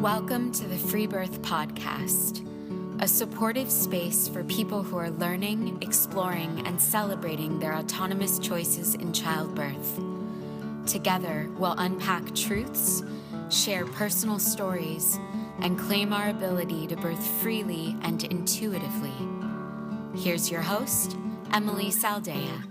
Welcome to the Freebirth podcast, a supportive space for people who are learning, exploring, and celebrating their autonomous choices in childbirth. Together, we'll unpack truths, share personal stories, and claim our ability to birth freely and intuitively. Here's your host, Emily Saldea.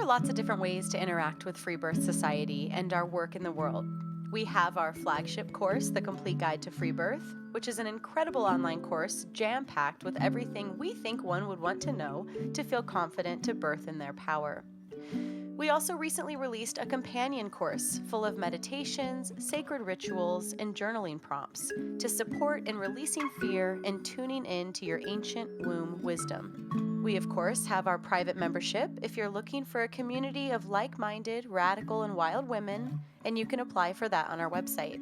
Lots of different ways to interact with Freebirth Society and our work in the world. We have our flagship course, The Complete Guide to Freebirth, which is an incredible online course jam-packed with everything we think one would want to know to feel confident to birth in their power. We also recently released a companion course full of meditations, sacred rituals, and journaling prompts to support in releasing fear and tuning in to your ancient womb wisdom. We, of course, have our private membership if you're looking for a community of like-minded, radical, and wild women, and you can apply for that on our website.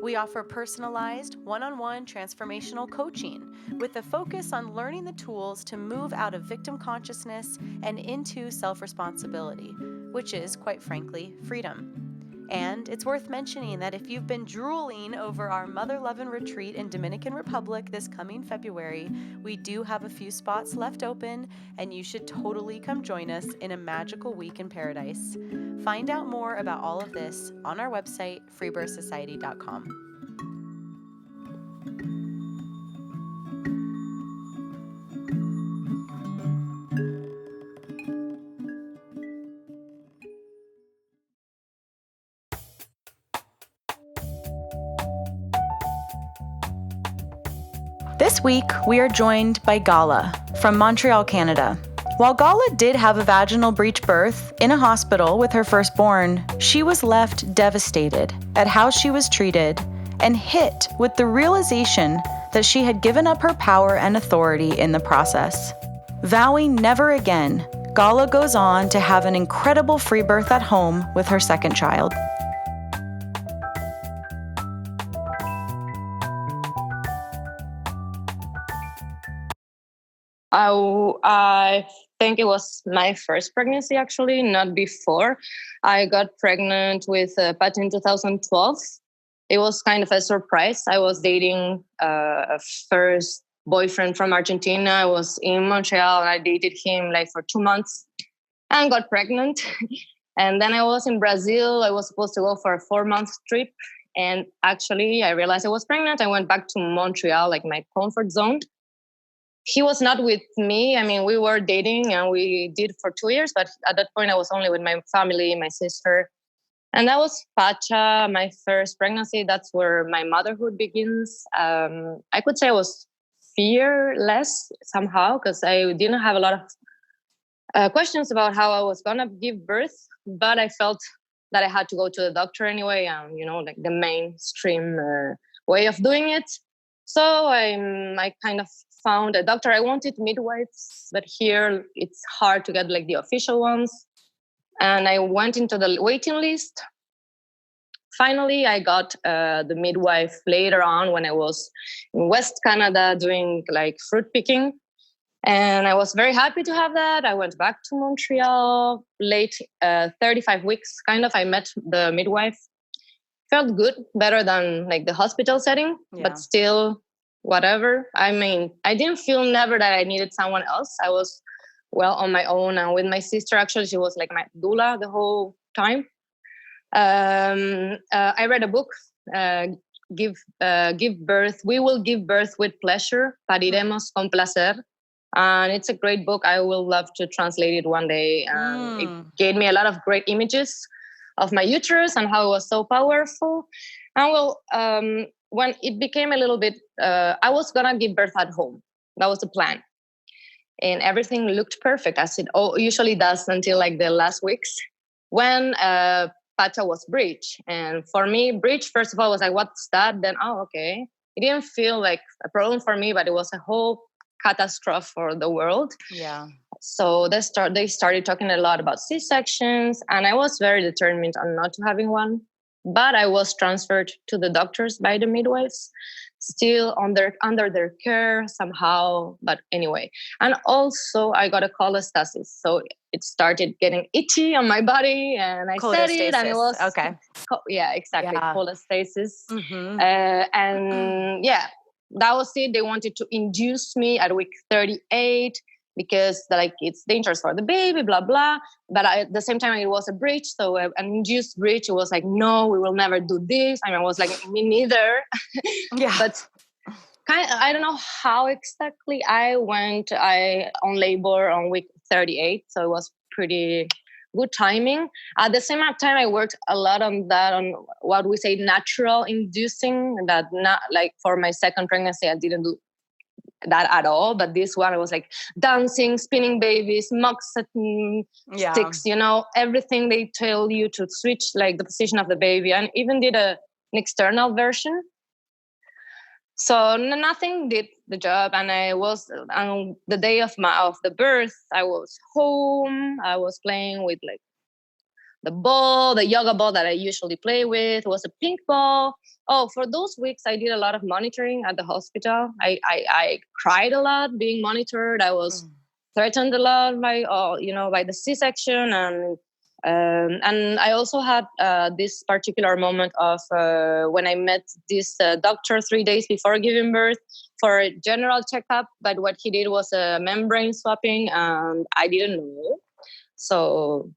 We offer personalized, one-on-one transformational coaching with a focus on learning the tools to move out of victim consciousness and into self-responsibility, which is, quite frankly, freedom. And it's worth mentioning that if you've been drooling over our Mother Lovin' Retreat in Dominican Republic this coming February, we do have a few spots left open, and you should totally come join us in a magical week in paradise. Find out more about all of this on our website, freebirthsociety.com. This week, we are joined by Gala from Montreal, Canada. While Gala did have a vaginal breech birth in a hospital with her firstborn, she was left devastated at how she was treated and hit with the realization that she had given up her power and authority in the process. Vowing never again, Gala goes on to have an incredible free birth at home with her second child. I think it was my first pregnancy, actually, not before. I got pregnant with Pat in 2012. It was kind of a surprise. I was dating a first boyfriend from Argentina. I was in Montreal and I dated him like for 2 months and got pregnant. And then I was in Brazil. I was supposed to go for a 4-month trip. And actually, I realized I was pregnant. I went back to Montreal, like my comfort zone. He was not with me. I mean, we were dating and we did for 2 years, but at that point I was only with my family, my sister. And that was Pacha, my first pregnancy. That's where my motherhood begins. I could say I was fearless somehow because I didn't have a lot of questions about how I was going to give birth, but I felt that I had to go to the doctor anyway, like the mainstream way of doing it. So I kind of found a doctor. I wanted midwives, but here it's hard to get like the official ones. And I went into the waiting list. Finally, I got the midwife later on when I was in West Canada doing like fruit picking. And I was very happy to have that. I went back to Montreal late 35 weeks, kind of. I met the midwife. Felt good, better than like the hospital setting, but still whatever. I mean, I didn't feel never that I needed someone else. I was well on my own, and with my sister, actually, she was like my doula the whole time. I read a book, Give Birth. We will give birth with pleasure. Pariremos con placer. And it's a great book. I will love to translate it one day. It gave me a lot of great images of my uterus and how it was so powerful. And when it became a little bit, I was going to give birth at home. That was the plan. And everything looked perfect, as it usually does until like the last weeks when Pacha was breech. And for me, breech, first of all, was like, what's that? Then, okay. It didn't feel like a problem for me, but it was a whole catastrophe for the world. Yeah. So they started talking a lot about C-sections, and I was very determined on not having one. but I was transferred to the doctors by the midwives, still under their care somehow. But anyway, and also I got a cholestasis, so it started getting itchy on my body, and I said it, and it was okay. Yeah, exactly, Yeah. cholestasis, Mm-hmm. and yeah, that was it. They wanted to induce me at week 38 because like it's dangerous for the baby, blah blah. But at the same time, it was a breech, so an induced breech. It was like, no, we will never do this. I mean, I was like, me neither. Yeah. But I don't know how exactly I went. I on labor on week 38, so it was pretty good timing. At the same time, I worked a lot on that, on what we say natural inducing. That not like for my second pregnancy, I didn't do that at all. But this one, I was like dancing, spinning babies, moxetin sticks, everything they tell you to switch like the position of the baby, and even did an external version. So nothing did the job, and I was on the day of the birth. I was home. I was playing with like the yoga ball that I usually play with. It was a pink ball. Oh, for those weeks, I did a lot of monitoring at the hospital. I cried a lot being monitored. I was threatened a lot by the C-section, and I also had this particular moment of when I met this doctor 3 days before giving birth for a general checkup. But what he did was a membrane swapping, and I didn't know. So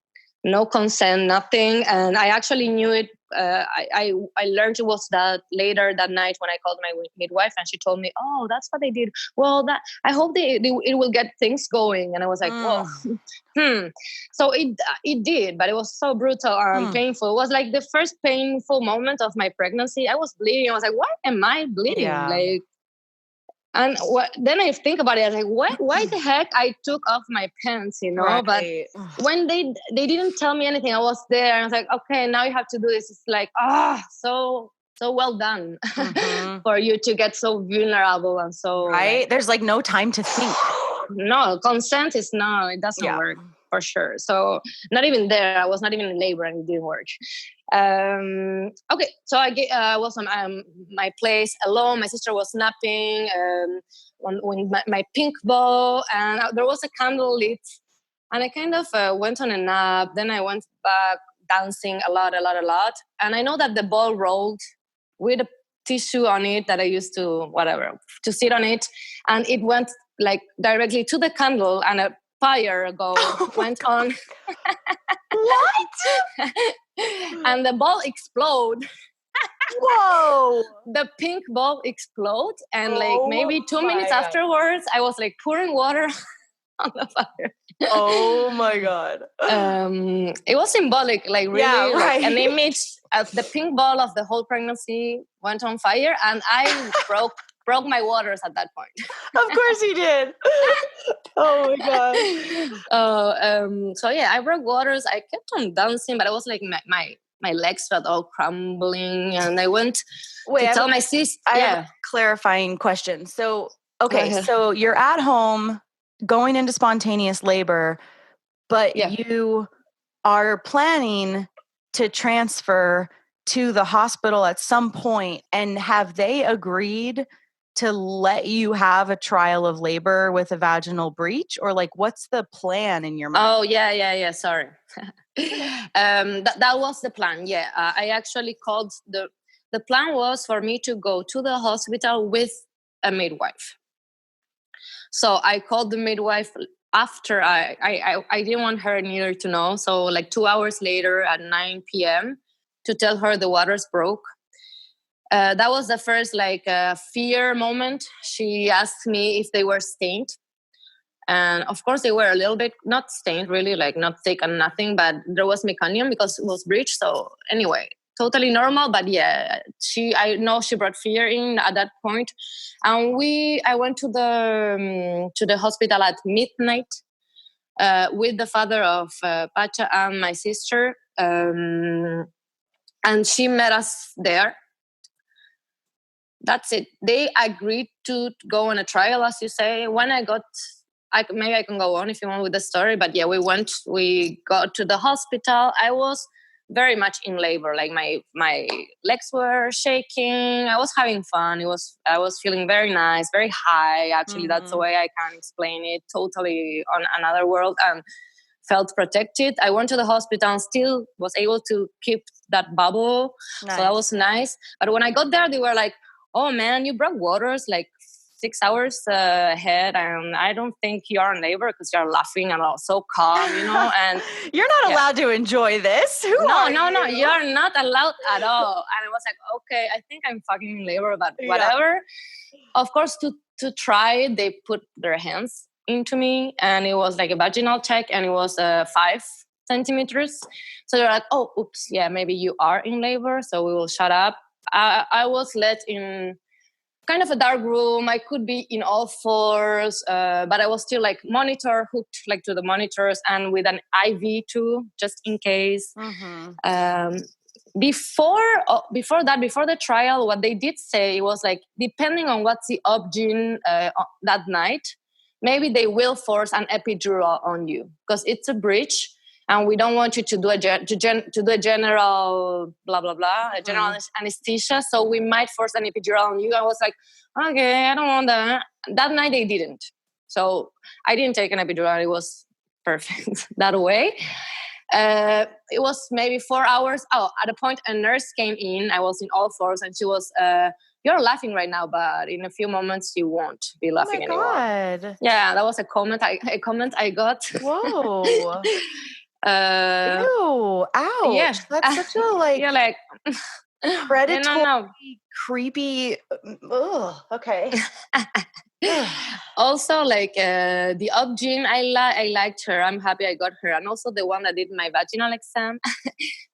no consent, nothing. And I actually knew it. I learned it was that later that night when I called my midwife, and she told me, "Oh, that's what they did. Well, I hope it will get things going." And I was like, "Whoa." So it did, but it was so brutal and painful. It was like the first painful moment of my pregnancy. I was bleeding. I was like, "Why am I bleeding?" Yeah. And then I think about it, I was like, why the heck I took off my pants, Right. But when they didn't tell me anything, I was there, and I was like, okay, now you have to do this. It's like, so well done for you to get so vulnerable and so right. Like, there's like no time to think. No, consent is no, it doesn't work for sure. So not even there. I was not even in labor, and it didn't work. Okay, so I was on my place alone. My sister was napping when my pink ball, and there was a candle lit, and I kind of went on a nap. Then I went back dancing a lot, and I know that the ball rolled with a tissue on it that I used to sit on it, and it went like directly to the candle, and a fire went on. What? And the ball explode. Whoa! The pink ball explode, and like maybe 2 minutes afterwards, I was like pouring water on the fire. Oh my God. It was symbolic, like really, like an image of the pink ball of the whole pregnancy went on fire, and I broke my waters at that point. Of course you did. Oh my God. So yeah, I broke waters. I kept on dancing, but I was like my legs felt all crumbling, and I went to tell my sister. I have a clarifying question. So, okay, so you're at home going into spontaneous labor, but you are planning to transfer to the hospital at some point, and have they agreed to let you have a trial of labor with a vaginal breech, or like what's the plan in your mind? Oh yeah. Sorry. That was the plan. Yeah, I actually called the plan was for me to go to the hospital with a midwife. So I called the midwife after I didn't want her neither to know. So like 2 hours later at 9 p.m. to tell her the waters broke. That was the first fear moment. She asked me if they were stained. And of course they were a little bit not stained, really, like not thick and nothing, but there was meconium because it was breech. So anyway, totally normal. But yeah, I know she brought fear in at that point. And I went to the hospital at midnight with the father of Pacha and my sister. And she met us there. That's it. They agreed to go on a trial, as you say. When maybe I can go on if you want with the story, but yeah, we got to the hospital. I was very much in labor. Like my legs were shaking. I was having fun. I was feeling very nice, very high. Actually, that's the way I can explain it. Totally on another world, and felt protected. I went to the hospital and still was able to keep that bubble. Nice. So that was nice. But when I got there, they were like, "Oh man, you brought waters like 6 hours ahead, and I don't think you're in labor because you're laughing and all so calm, you know." And you're not allowed to enjoy this. No, you're not allowed at all. And I was like, okay, I think I'm fucking in labor, but whatever. Of course, to try it, they put their hands into me, and it was like a vaginal check, and it was 5 centimeters. So they're like, oh, oops, yeah, maybe you are in labor, so we will shut up. I was led in kind of a dark room. I could be in all fours, but I was still like hooked like to the monitors, and with an IV too, just in case. Before the trial, what they did say was like, depending on what's the obgyn that night, maybe they will force an epidural on you because it's a breech, and we don't want you to do a general blah blah blah, a general anesthesia. So we might force an epidural on you. I was like, okay, I don't want that. That night they didn't, so I didn't take an epidural. It was perfect that way. It was maybe 4 hours. Oh, at a point, a nurse came in. I was in all fours, and she was, "You're laughing right now, but in a few moments you won't be laughing anymore." God. Yeah, that was a comment I got. Whoa. Ew! Ouch! Yeah, That's such a like, you're like predatory, creepy. Ugh. Okay. Also, like the obgyn, I liked her. I'm happy I got her, and also the one that did my vaginal exam.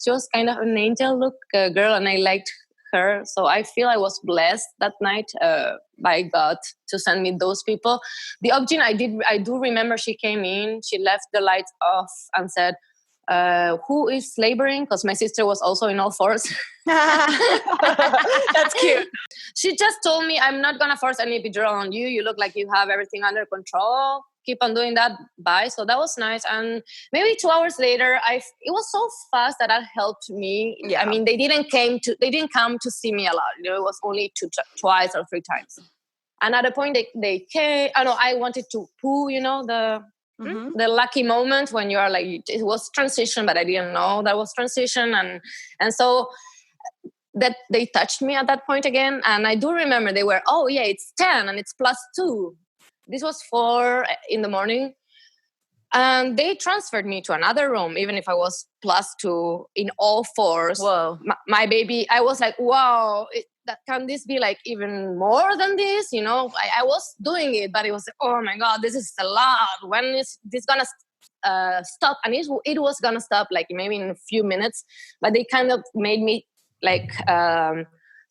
She was kind of an angel look girl, and I liked her. So I feel I was blessed that night by God to send me those people. The obgyn, I do remember she came in. She left the lights off and said, "Who is laboring?" Because my sister was also in all fours. That's cute. She just told me, "I'm not gonna force any epidural on you. You look like you have everything under control. Keep on doing that. Bye." So that was nice. And maybe 2 hours later, it was so fast that helped me. Yeah. I mean, they didn't come to see me a lot. You know, it was only twice or 3 times. And at a point, they came. I know I wanted to poo. You know, the lucky moment when you are like, it was transition, but I didn't know that was transition, and so that they touched me at that point again. And I do remember they were, "Oh yeah, it's 10 and it's +2." This was 4 in the morning, and they transferred me to another room, even if I was +2 in all fours. Whoa. My baby, I was like, wow, can this be like even more than this? You know, I was doing it, but it was, oh my God, this is a lot. When is this gonna stop? And it was gonna stop like maybe in a few minutes, but they kind of made me like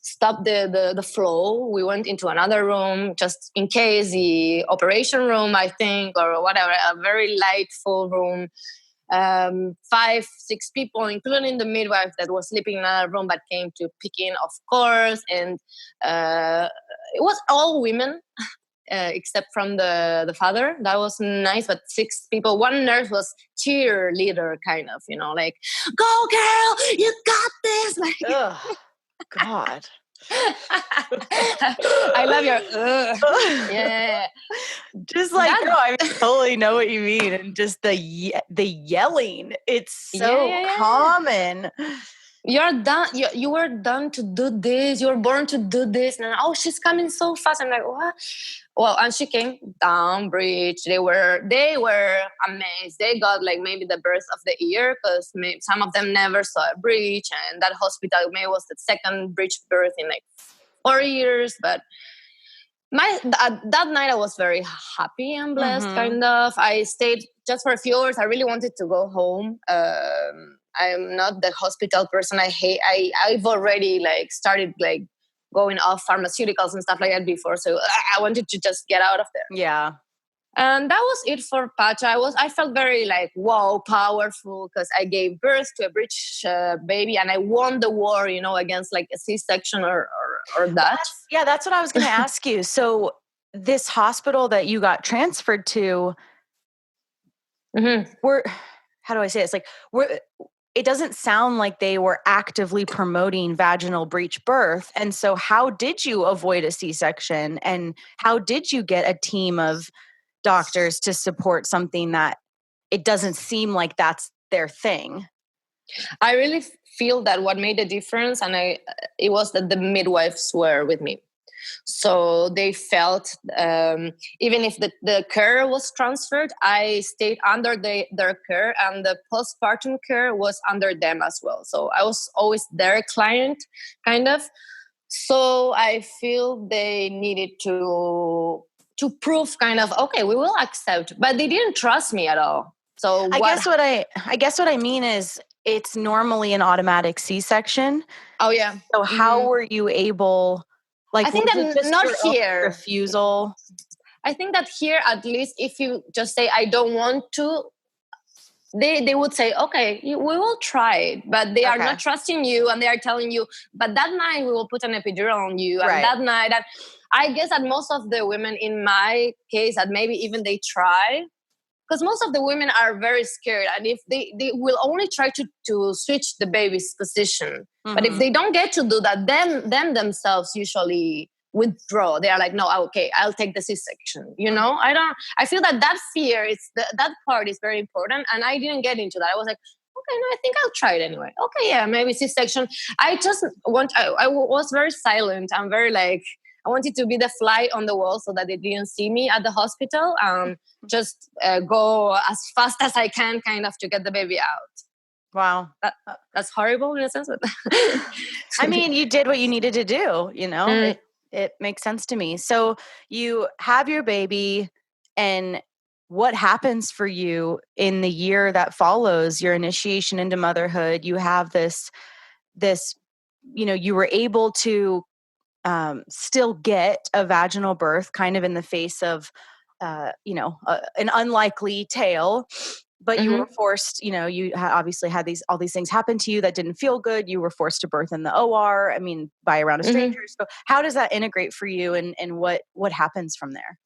stop the flow. We went into another room just in case, the operation room, I think, or whatever, a very light full room. 5, 6 people, including the midwife that was sleeping in another room, but came to pick in, of course. And it was all women, except from the father. That was nice, but 6 people. One nurse was cheerleader, kind of, you know, like, "Go girl, you got this." Like, Ugh, God. I love your yeah. Just like, girl, I totally know what you mean. And just the yelling, it's so common. You're done. You were done to do this. You were born to do this. And oh, she's coming so fast. I'm like, what? Well, and she came down breech. They were amazed. They got like maybe the birth of the year, because some of them never saw a breech, and that hospital maybe was the second breech birth in like 4 years. But that night I was very happy and blessed. Kind of. I stayed just for a few hours. I really wanted to go home. I'm not the hospital person. I've already like started like going off pharmaceuticals and stuff like that before. So I wanted to just get out of there. Yeah. And that was it for Pacha. I felt very like, wow, powerful, because I gave birth to a breech baby, and I won the war, you know, against like a C-section or that. That's what I was going to ask you. So this hospital that you got transferred to, how do I say it? It's like, it doesn't sound like they were actively promoting vaginal breech birth. And so how did you avoid a C-section? And how did you get a team of doctors to support something that it doesn't seem like that's their thing? I really feel that what made a difference, it was that the midwives were with me. So they felt, even if the care was transferred, I stayed under their care, and the postpartum care was under them as well. So I was always their client, kind of. So I feel they needed to prove, kind of, okay, we will accept, but they didn't trust me at all. So I guess what I mean is it's normally an automatic C-section. Oh yeah. So how were you able? Like, I think was that it just not your own here. refusal? I think that here, at least, if you just say I don't want to, they would say, okay, we will try it, but they are not trusting you, and they are telling you, but that night we will put an epidural on you, and that night, I guess that most of the women in my case, that maybe even they try, because most of the women are very scared, and if they will only try to switch the baby's position, but if they don't get to do that, them themselves usually withdraw. They are like, no, okay, I'll take the C-section. I feel that fear is that part is very important, and I didn't get into that. I was like, okay, no, I think I'll try it anyway. Okay, yeah, maybe C-section. I was very silent. I'm very like, I wanted to be the fly on the wall so that they didn't see me at the hospital. Just go as fast as I can, kind of, to get the baby out. Wow. That's horrible in a sense. I mean, you did what you needed to do, It makes sense to me. So you have your baby, and what happens for you in the year that follows your initiation into motherhood? You have this, you were able to still get a vaginal birth kind of in the face of, an unlikely tale. But you were forced, you obviously had all these things happen to you that didn't feel good. You were forced to birth in the OR, by around a stranger. So how does that integrate for you, and what happens from there?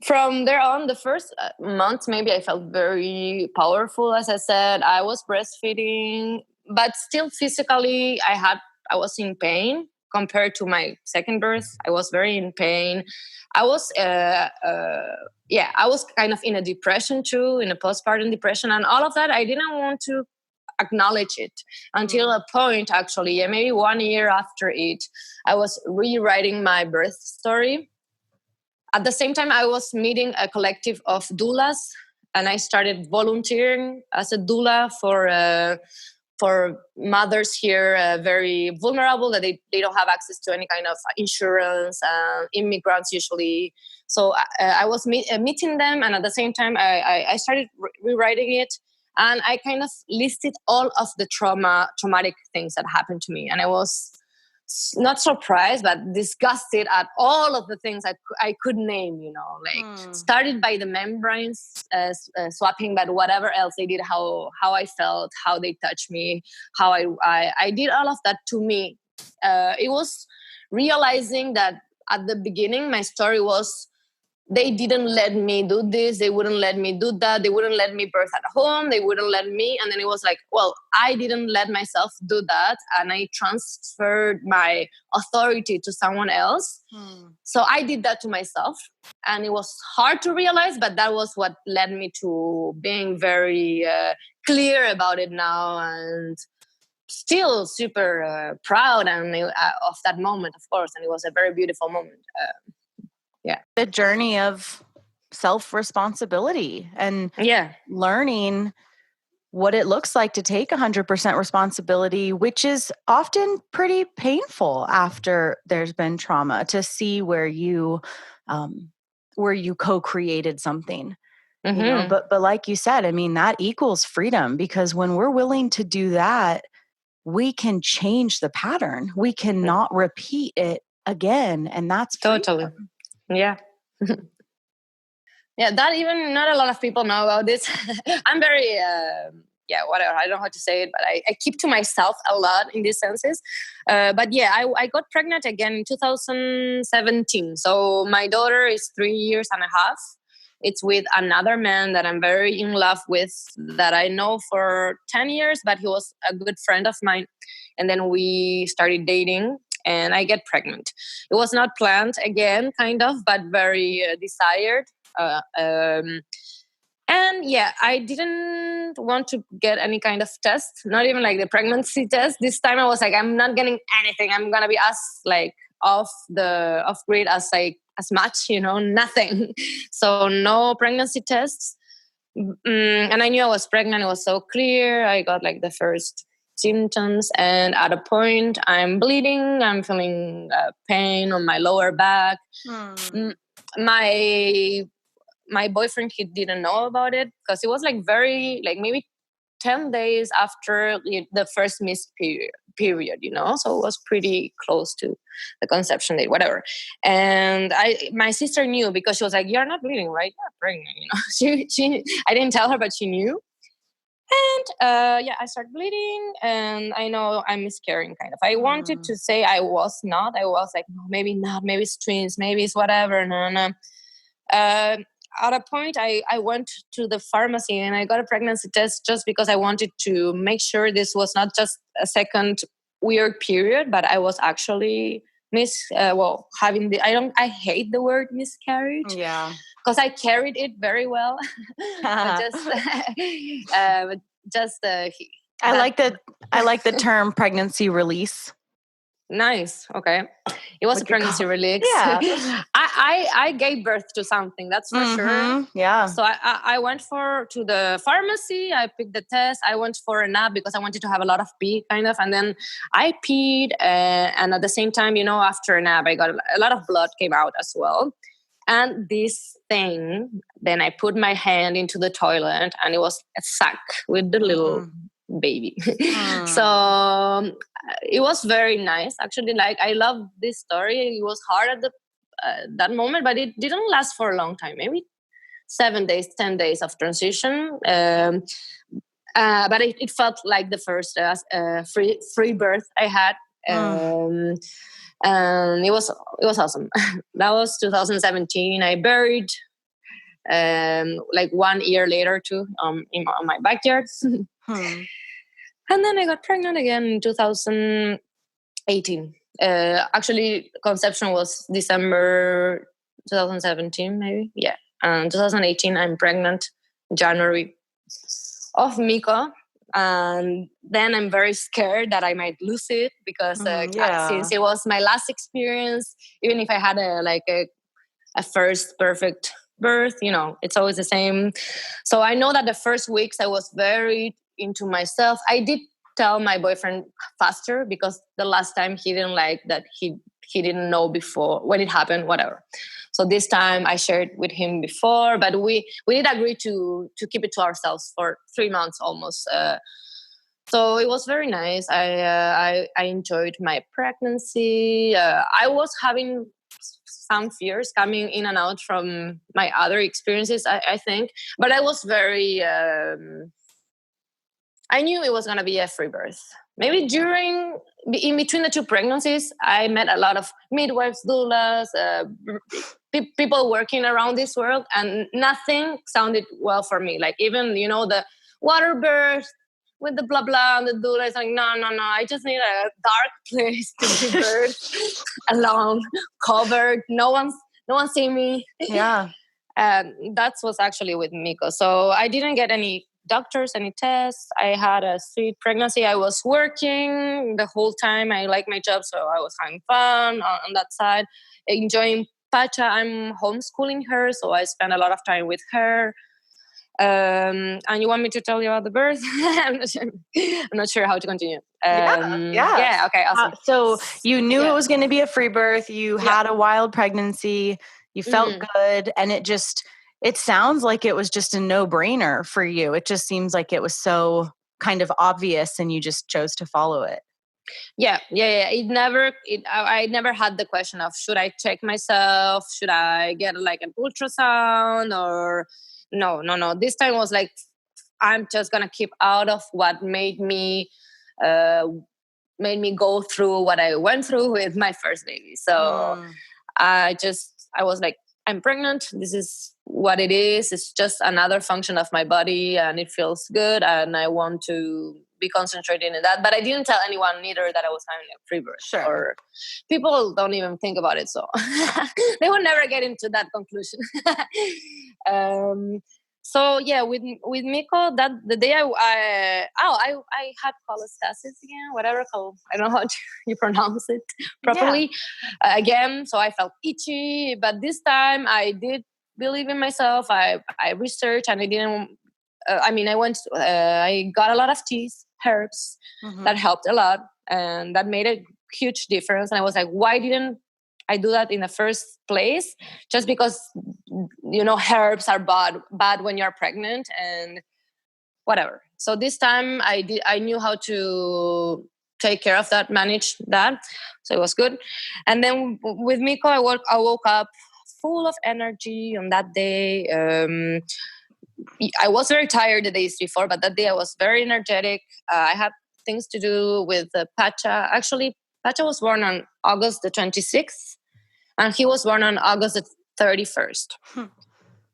From there on, the first month, maybe I felt very powerful. As I said, I was breastfeeding, but still physically, I was in pain compared to my second birth. I was very in pain. I was, I was kind of in a depression too, in a postpartum depression, and all of that. I didn't want to acknowledge it until a point, actually, maybe 1 year after it, I was rewriting my birth story. At the same time, I was meeting a collective of doulas, and I started volunteering as a doula for mothers here, very vulnerable, that they don't have access to any kind of insurance, immigrants usually. So I was meeting them, and at the same time, I started rewriting it, and I kind of listed all of the traumatic things that happened to me, and I was not surprised, but disgusted at all of the things I could name, started by the membranes swapping, but whatever else they did, how I felt, how they touched me, how I did all of that to me. It was realizing that at the beginning, my story was, they didn't let me do this, they wouldn't let me do that, they wouldn't let me birth at home, they wouldn't let me. And then it was like, well, I didn't let myself do that, and I transferred my authority to someone else. So I did that to myself, and it was hard to realize, but that was what led me to being very clear about it now, and still super proud of that moment, of course. And it was a very beautiful moment. The journey of self-responsibility and learning what it looks like to take 100% responsibility, which is often pretty painful after there's been trauma, to see where you co-created something. But like you said, that equals freedom, because when we're willing to do that, we can change the pattern. We cannot repeat it again, and that's freedom. Totally. Yeah. Yeah, that even not a lot of people know about this. I'm very, whatever. I don't know how to say it, but I keep to myself a lot in these senses. But yeah, I got pregnant again in 2017. So my daughter is 3 years and a half. It's with another man that I'm very in love with, that I know for 10 years, but he was a good friend of mine. And then we started dating and I get pregnant. It was not planned again, kind of, but very desired. And yeah, I didn't want to get any kind of test, not even like the pregnancy test. This time I was like, I'm not getting anything. I'm gonna be as like off grid as much, nothing. So no pregnancy tests. And I knew I was pregnant. It was so clear. I got like the first symptoms, and at a point I'm bleeding. I'm feeling pain on my lower back. My boyfriend, he didn't know about it because it was like very, like maybe 10 days after the first missed period, so it was pretty close to the conception date, whatever. And my sister knew because she was like, you're not bleeding, right? You're pregnant, she I didn't tell her, but she knew. And I started bleeding, and I know I'm miscarrying, kind of. I wanted to say I was not. I was like, no, maybe not. Maybe it's twins. Maybe it's whatever. No. At a point, I went to the pharmacy and I got a pregnancy test just because I wanted to make sure this was not just a second weird period, but I was actually having I hate the word miscarriage. Yeah. Because I carried it very well. But I like the term pregnancy release. Nice. Okay. It was a pregnancy release. Yeah. I gave birth to something, that's for sure. Yeah. So I went to the pharmacy. I picked the test. I went for a nap because I wanted to have a lot of pee, kind of. And then I peed. And at the same time, after a nap, I got a lot of blood came out as well. And this thing, then I put my hand into the toilet and it was a sack with the little baby. So it was very nice, actually. Like, I love this story. It was hard at that moment, but it didn't last for a long time, maybe 7 days, 10 days of transition. But it felt like the first free birth I had. And it was awesome. That was 2017. I buried like 1 year later too, on my backyard. And then I got pregnant again in 2018. Actually, conception was December 2017, maybe. Yeah. 2018, I'm pregnant January of Miko. And then I'm very scared that I might lose it because since it was my last experience, even if I had a first perfect birth, it's always the same. So I know that the first weeks I was very into myself. I did tell my boyfriend faster because the last time he didn't like that. He didn't know before when it happened, whatever. So this time I shared with him before, but we did agree to keep it to ourselves for 3 months almost. So it was very nice. I enjoyed my pregnancy. I was having some fears coming in and out from my other experiences, I think. But I was very... I knew it was going to be a free birth. Maybe in between the two pregnancies, I met a lot of midwives, doulas, people working around this world, and nothing sounded well for me. Like even, the water birth with the blah, blah, and the doula is like, no. I just need a dark place to give birth, alone, covered. No one see me. Yeah. That was actually with Miko. So I didn't get any doctors, any tests. I had a sweet pregnancy. I was working the whole time. I like my job, so I was having fun on that side, enjoying Pacha. I'm homeschooling her, so I spend a lot of time with her. And you want me to tell you about the birth? I'm not sure how to continue. Yeah. Okay. Awesome. So you knew it was going to be a free birth. You had a wild pregnancy. You felt good, and it sounds like it was just a no-brainer for you. It just seems like it was so kind of obvious and you just chose to follow it. Yeah. I never had the question of, should I check myself? Should I get like an ultrasound or no. This time was like, I'm just going to keep out of what made me go through what I went through with my first baby. So I was like, I'm pregnant. This is what it is. It's just another function of my body, and it feels good, and I want to be concentrating in that. But I didn't tell anyone neither that I was having a free birth. Sure. Or people don't even think about it, so they will never get into that conclusion. So yeah, with Miko, that the day I had cholestasis again, whatever. I don't know how you pronounce it properly. Again, so I felt itchy, but this time I did believe in myself. I researched, and I didn't. I got a lot of teas, herbs that helped a lot, and that made a huge difference. And I was like, why didn't I do that in the first place? Just because, herbs are bad when you're pregnant and whatever. So this time I knew how to take care of that, manage that. So it was good. And then with Miko, I woke up full of energy on that day. I was very tired the days before, but that day I was very energetic. I had things to do with Pacha. Actually, Pacha was born on August the 26th, and he was born on August the 31st.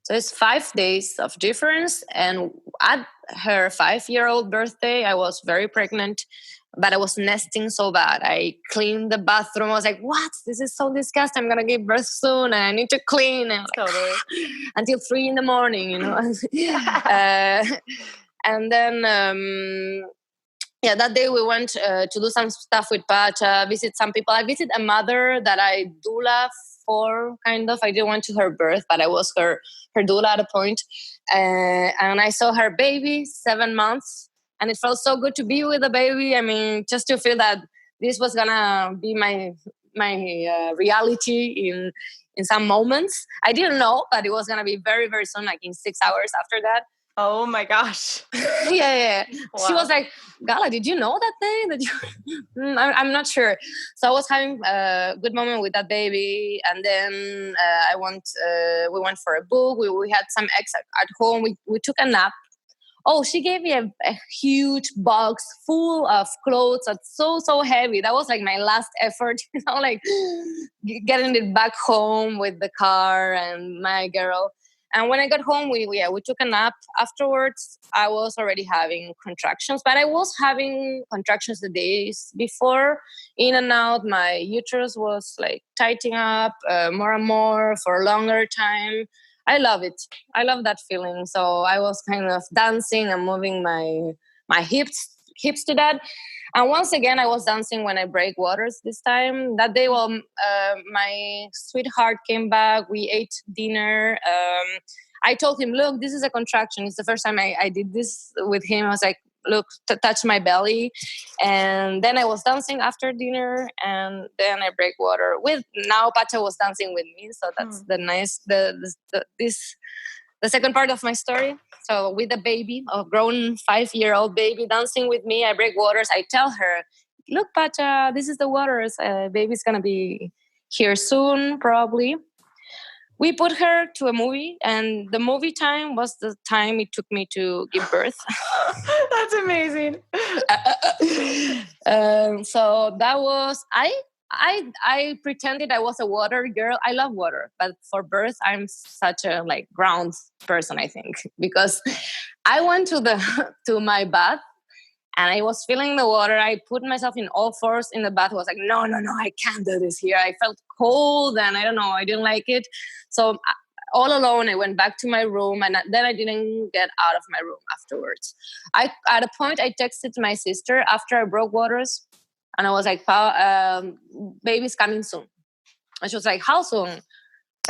So it's 5 days of difference. And at her 5-year-old birthday, I was very pregnant, but I was nesting so bad. I cleaned the bathroom. I was like, what? This is so disgusting. I'm going to give birth soon. And I need to clean. And until 3 a.m, and then, that day we went to do some stuff with Pacha, visit some people. I visited a mother that I doula for, kind of. I didn't went to her birth, but I was her doula at a point. And I saw her baby, 7 months. And it felt so good to be with the baby. I mean, just to feel that this was gonna be my reality in some moments. I didn't know, but it was gonna be very, very soon, like in 6 hours after that. Oh my gosh. Yeah. Wow. She was like, Gala, did you know that thing? I'm not sure. So I was having a good moment with that baby. And then we went for a book. We had some eggs at home. We took a nap. Oh, she gave me a huge box full of clothes that's so heavy. That was like my last effort, like getting it back home with the car and my girl. And when I got home, we took a nap. Afterwards, I was already having contractions, but I was having contractions the days before, in and out. My uterus was like tightening up more and more for a longer time. I love it. I love that feeling. So I was kind of dancing and moving my hips to that. And once again, I was dancing when I break waters this time. That day, my sweetheart came back. We ate dinner. I told him, look, this is a contraction. It's the first time I did this with him. I was like, look, touch my belly. And then I was dancing after dinner, and then I break water. Now Pacha was dancing with me. So that's the second part of my story. So with a baby, a grown 5-year-old baby dancing with me, I break waters. I tell her, look, Pacha, this is the waters. Baby's going to be here soon, probably. We put her to a movie, and the movie time was the time it took me to give birth. That's amazing. So that was, I pretended I was a water girl. I love water, but for birth, I'm such a ground person, I think, because I went to my bath and I was feeling the water. I put myself in all fours in the bath. I was like, no, I can't do this here. I felt cold and I don't know, I didn't like it. So all alone, I went back to my room, and then I didn't get out of my room afterwards. At a point, I texted my sister after I broke waters, and I was like, baby's coming soon. And she was like, how soon?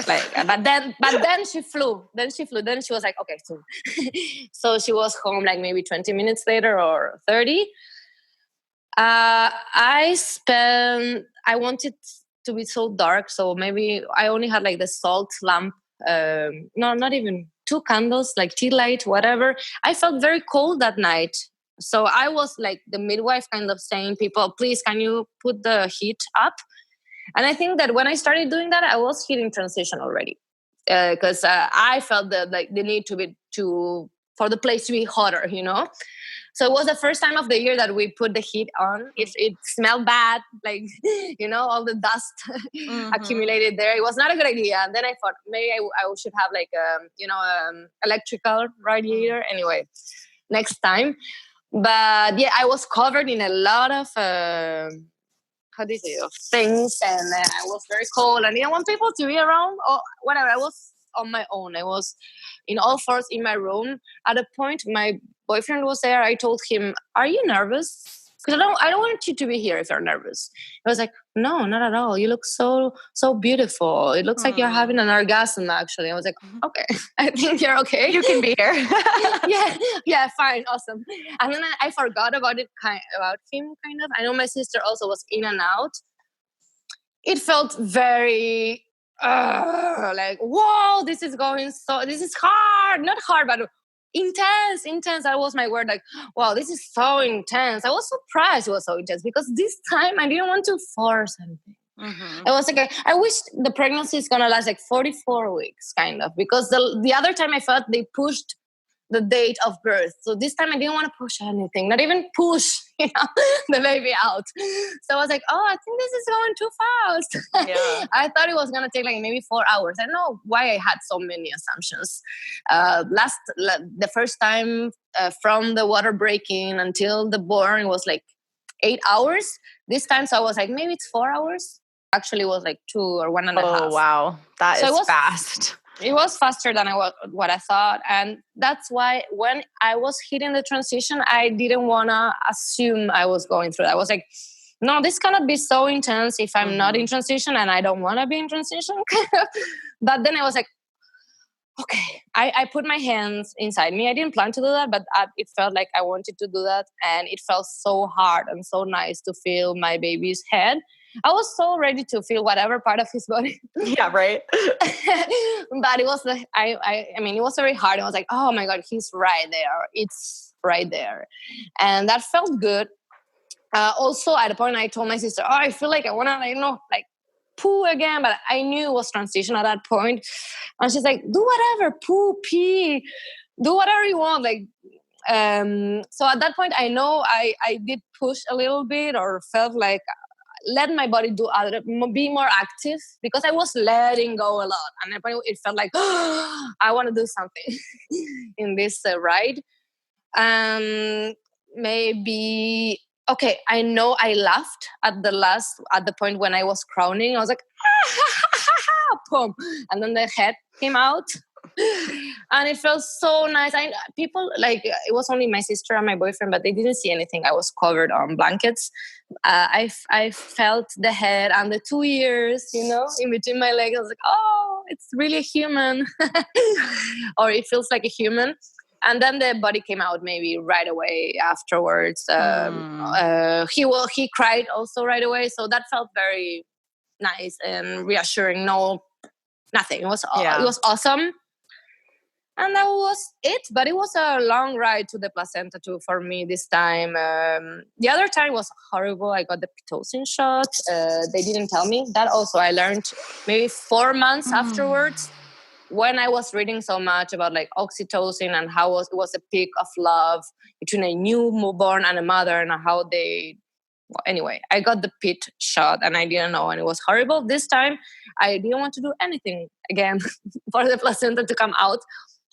But then she flew. Then she was like, okay, soon. So she was home maybe 20 minutes later or 30. I wanted to be so dark, so maybe I only had the salt lamp. No, not even 2 candles, tea light, whatever. I felt very cold that night. So I was the midwife kind of saying, people, please, can you put the heat up? And I think that when I started doing that, I was hitting transition already. Because I felt the need for the place to be hotter, So it was the first time of the year that we put the heat on. If it smelled bad, like, all the dust accumulated there, it was not a good idea. And then I thought maybe I should have like, electrical radiator. Anyway, next time. But yeah, I was covered in a lot of, how do you say, of things. And I was very cold. And I didn't want people to be around or whatever. I was on my own. I was in all fours in my room. At a point, my boyfriend was there. I told him, "Are you nervous? Because I don't want you to be here if you're nervous." I was like, "No, not at all. You look so beautiful. It looks like you're having an orgasm." Actually, I was like, "Okay, I think you're okay. You can be here." yeah, fine, awesome. And then I forgot about him. Kind of. I know my sister also was in and out. It felt very like, whoa, this is hard, not hard, but intense. That was my word. Like, wow, this is so intense. I was surprised it was so intense because this time I didn't want to force anything. I was like, I wish the pregnancy is gonna last like 44 weeks, kind of, because the other time I felt they pushed the date of birth. So this time I didn't want to push anything, not even push, the baby out. So I was like, oh, I think this is going too fast. Yeah. I thought it was going to take like maybe 4 hours. I don't know why I had so many assumptions. The first time from the water breaking until the born was like 8 hours. This time, so I was like, maybe it's 4 hours. Actually, it was like 2 or 1.5. Oh, wow. That is fast. It was faster than what I thought. And that's why when I was hitting the transition, I didn't want to assume I was going through that. I was like, no, this cannot be so intense if I'm not in transition, and I don't want to be in transition. But then I was like, okay, I put my hands inside me. I didn't plan to do that, but it felt like I wanted to do that. And it felt so hard and so nice to feel my baby's head. I was so ready to feel whatever part of his body. Yeah, right. But it was it was very hard. I was like, oh my God, he's right there. It's right there. And that felt good. Also, at a point, I told my sister, oh, I feel like I want to, poo again. But I knew it was transition at that point. And she's like, do whatever, poo, pee, do whatever you want. So at that point, I know I did push a little bit, or felt like let my body be more active, because I was letting go a lot. And it felt like, I want to do something in this ride. Maybe, okay, I know I laughed at the point when I was crowning. I was like, boom. And then the head came out. And it felt so nice. People, it was only my sister and my boyfriend, but they didn't see anything. I was covered on blankets. I felt the head and the 2 ears, in between my legs. I was like, oh, it's really a human. Or it feels like a human. And then the body came out maybe right away afterwards. He cried also right away. So that felt very nice and reassuring. No, nothing. It was awesome. And that was it. But it was a long ride to the placenta too for me this time. The other time was horrible. I got the Pitocin shot. They didn't tell me. That also I learned maybe 4 months afterwards, when I was reading so much about oxytocin and how it was a peak of love between a newborn and a mother, and how they... Anyway, I got the pit shot and I didn't know, and it was horrible. This time, I didn't want to do anything again for the placenta to come out.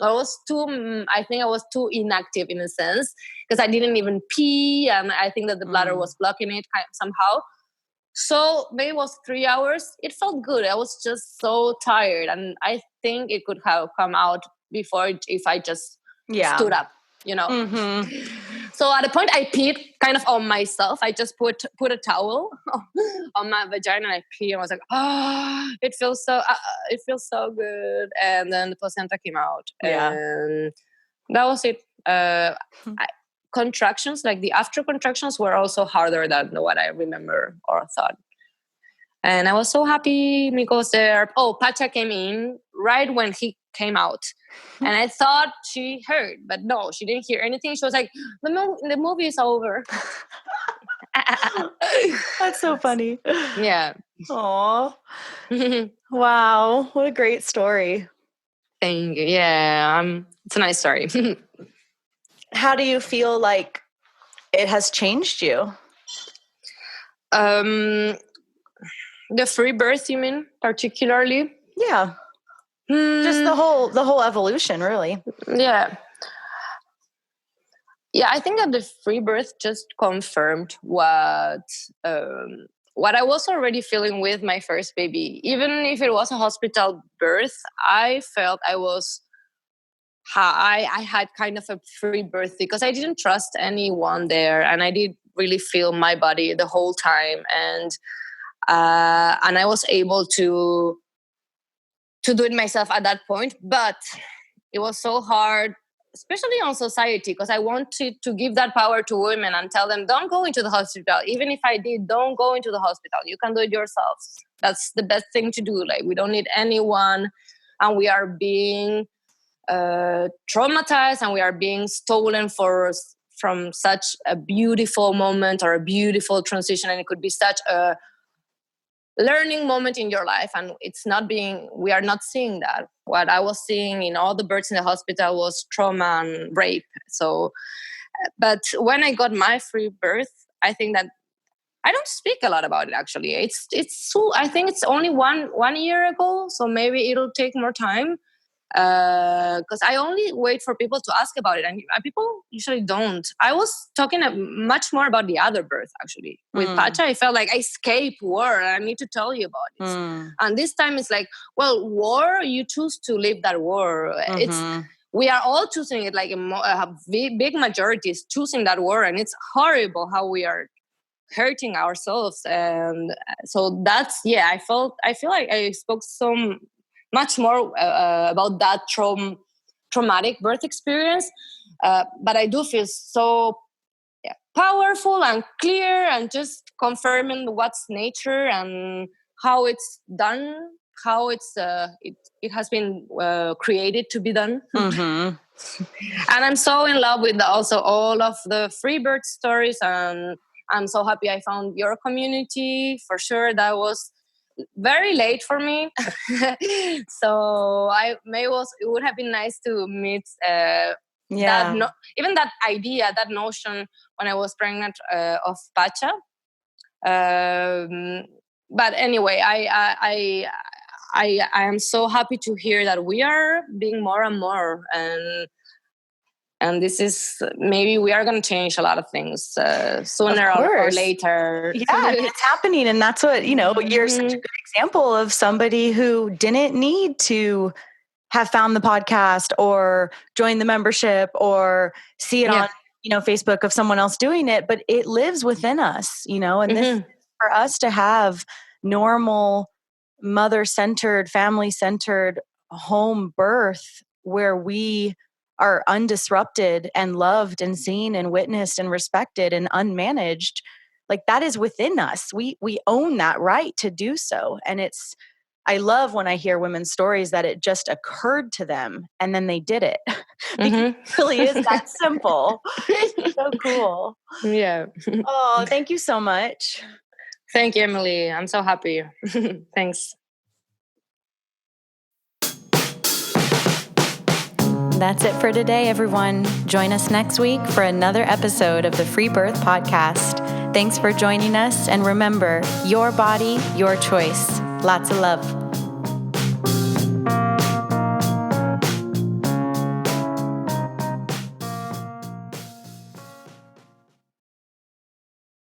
I think I was too inactive in a sense, because I didn't even pee, and I think that the bladder was blocking it somehow. So maybe it was 3 hours. It felt good. I was just so tired, and I think it could have come out before if I just stood up, So at a point I peed kind of on myself. I just put a towel on my vagina and I peed, and I was like, oh, it feels so good. And then the placenta came out. And that was it. Contractions, the after contractions, were also harder than what I remember or thought. And I was so happy because Pacha came in right when he came out. And I thought she heard, but no, she didn't hear anything. She was like, the movie is over. That's so funny. Yeah. Aw. Wow. What a great story. Thank you. Yeah. It's a nice story. How do you feel like it has changed you? The free birth, you mean, particularly? Yeah. Just the whole evolution, really. Yeah. Yeah, I think that the free birth just confirmed what I was already feeling with my first baby. Even if it was a hospital birth, I felt I had kind of a free birth because I didn't trust anyone there, and I did really feel my body the whole time, and I was able to do it myself at that point. But it was so hard, especially on society, because I wanted to give that power to women and tell them, don't go into the hospital. Even if I did, don't go into the hospital. You can do it yourselves. That's the best thing to do. Like, we don't need anyone, and we are being traumatized, and we are being stolen from such a beautiful moment or a beautiful transition, and it could be such a learning moment in your life, and we are not seeing that. What I was seeing in all the births in the hospital was trauma and rape. So, but when I got my free birth, I think that I don't speak a lot about it, actually. It's so, I think it's only one year ago, so maybe it'll take more time, because I only wait for people to ask about it, and people usually don't. I was talking much more about the other birth, actually. With Pacha, I felt like I escaped war, and I need to tell you about it. And this time it's like, well, war, you choose to live that war. We are all choosing it, like a big majority is choosing that war, and it's horrible how we are hurting ourselves. And so that's, I feel like I spoke so much more about that traumatic birth experience, but I do feel so powerful and clear, and just confirming what's nature and how it's done, how it's it has been created to be done. And I'm so in love with also all of the free birth stories, and I'm so happy I found your community. For sure, that was very late for me. So it would have been nice to meet even that idea, that notion when I was pregnant of Pacha. But anyway, I am so happy to hear that we are being more and more, and this is, maybe we are going to change a lot of things sooner or later. Yeah, I mean, it's happening. And that's what, you're such a good example of somebody who didn't need to have found the podcast or join the membership or see it on, Facebook of someone else doing it, but it lives within us, and this, for us to have normal mother-centered, family-centered home birth where we are undisrupted and loved and seen and witnessed and respected and unmanaged, like, that is within us. We own that right to do so. And I love when I hear women's stories that it just occurred to them and then they did it. Because it really is that simple. It's so cool. Yeah. Oh, thank you so much. Thank you, Emily. I'm so happy. Thanks. That's it for today, everyone. Join us next week for another episode of the Freebirth podcast. Thanks for joining us. And remember, your body, your choice. Lots of love.